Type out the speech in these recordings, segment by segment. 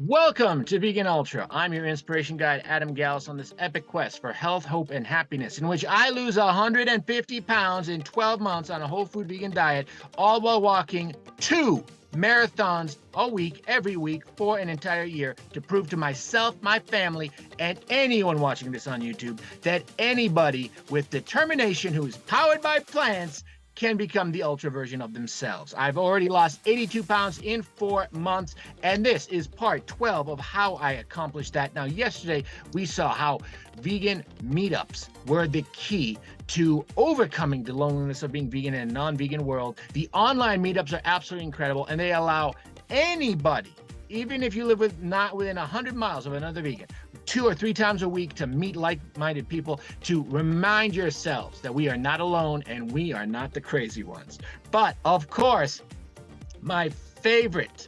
Welcome to Vegan Ultra. I'm your inspiration guide, Adam Gallus, on this epic quest for health, hope, and happiness, in which I lose 150 pounds in 12 months on a whole food vegan diet, all while walking 2 marathons a week, every week, for an entire year, to prove to myself, my family, and anyone watching this on YouTube that anybody with determination who is powered by plants can become the ultra version of themselves. I've already lost 82 pounds in 4 months, and this is part 12 of how I accomplished that. Now, yesterday we saw how vegan meetups were the key to overcoming the loneliness of being vegan in a non-vegan world. The online meetups are absolutely incredible, and they allow anybody, even if you live not within 100 miles of another vegan, 2 or 3 times a week, to meet like-minded people, to remind yourselves that we are not alone and we are not the crazy ones. But of course, my favorite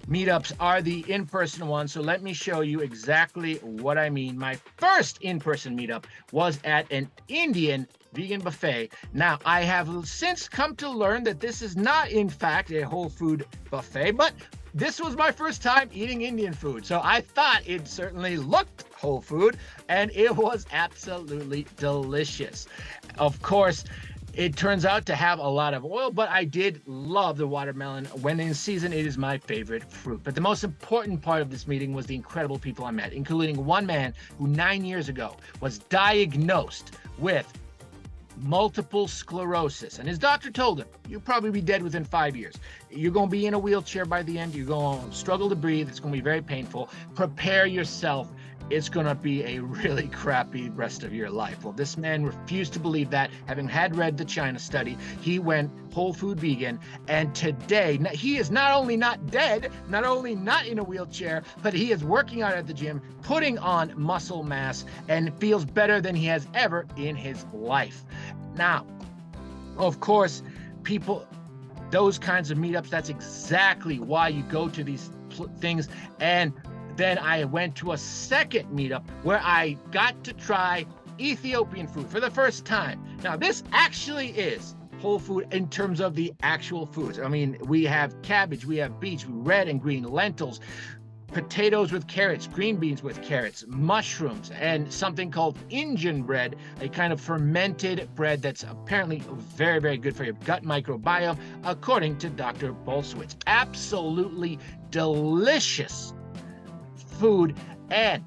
meetups are the in-person ones. So let me show you exactly what I mean. My first in-person meetup was at an Indian vegan buffet. Now, I have since come to learn that this is not, in fact, a whole food buffet, but this was my first time eating Indian food, so I thought it certainly looked whole food, and it was absolutely delicious. Of course, it turns out to have a lot of oil, but I did love the watermelon. When in season, it is my favorite fruit. But the most important part of this meeting was the incredible people I met, including one man who 9 years ago was diagnosed with multiple sclerosis, and his doctor told him, you'll probably be dead within 5 years. You're going to be in a wheelchair by the end. You're going to struggle to breathe. It's going to be very painful. Prepare yourself. It's going to be a really crappy rest of your life. Well, this man refused to believe that. Having had read the China study, he went whole food vegan, and today he is not only not dead, not only not in a wheelchair, but he is working out at the gym, putting on muscle mass, and feels better than he has ever in his life. Now, of course, people, those kinds of meetups, that's exactly why you go to these things. And then I went to a second meetup where I got to try Ethiopian food for the first time. Now, this actually is whole food in terms of the actual foods. I mean, we have cabbage, we have beets, red and green lentils, potatoes with carrots, green beans with carrots, mushrooms, and something called Indian bread, a kind of fermented bread that's apparently very, very good for your gut microbiome, according to Dr. Bolswitz. Absolutely delicious food. And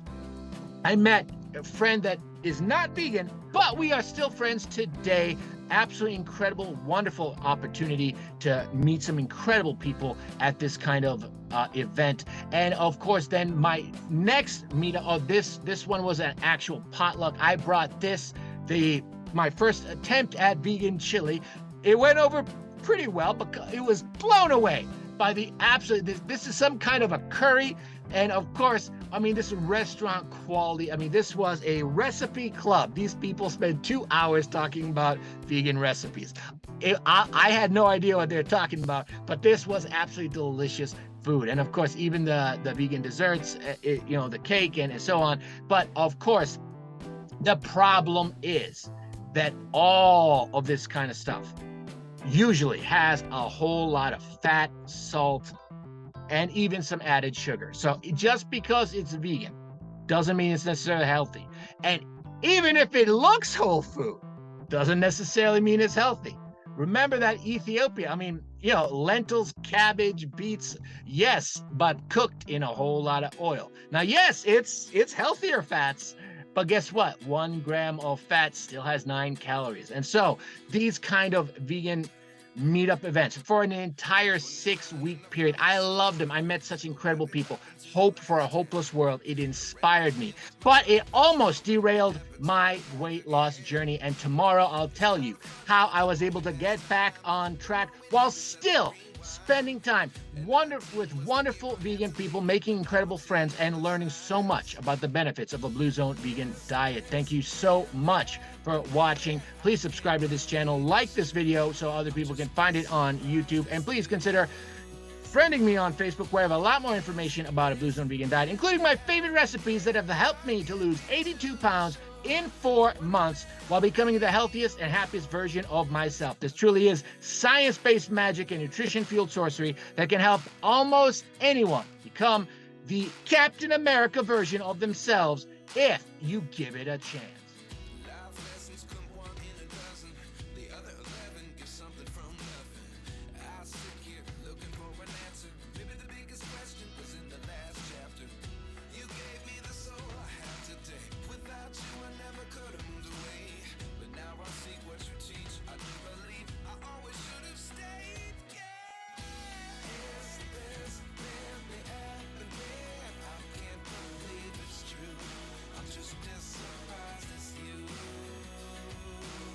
I met a friend that is not vegan, but we are still friends today. Absolutely incredible, wonderful opportunity to meet some incredible people at this kind of event. And of course, then my next meetup, this one was an actual potluck. I brought my first attempt at vegan chili. It went over pretty well, but it was blown away by the absolute, this is some kind of a curry. And of course, I mean, this is restaurant quality. I mean, this was a recipe club. These people spent 2 hours talking about vegan recipes. I had no idea what they were talking about, but this was absolutely delicious food. And of course, even the vegan desserts, the cake and so on. But of course, the problem is that all of this kind of stuff usually has a whole lot of fat, salt, and even some added sugar. So just because it's vegan doesn't mean it's necessarily healthy. And even if it looks whole food, doesn't necessarily mean it's healthy. Remember that Ethiopia, I mean, lentils, cabbage, beets, yes, but cooked in a whole lot of oil. Now, yes, it's healthier fats, but guess what? 1 gram of fat still has 9 calories. And so these kind of vegan meetup events for an entire 6-week period, I loved them. I met such incredible people. Hope for a hopeless world. It inspired me, but it almost derailed my weight loss journey. And tomorrow I'll tell you how I was able to get back on track while still spending time with wonderful vegan people, making incredible friends, and learning so much about the benefits of a Blue Zone vegan diet. Thank you so much for watching. Please subscribe to this channel, like this video so other people can find it on YouTube, and please consider friending me on Facebook, where I have a lot more information about a Blue Zone vegan diet, including my favorite recipes that have helped me to lose 82 pounds in 4 months while becoming the healthiest and happiest version of myself. This truly is science-based magic and nutrition-fueled sorcery that can help almost anyone become the Captain America version of themselves if you give it a chance.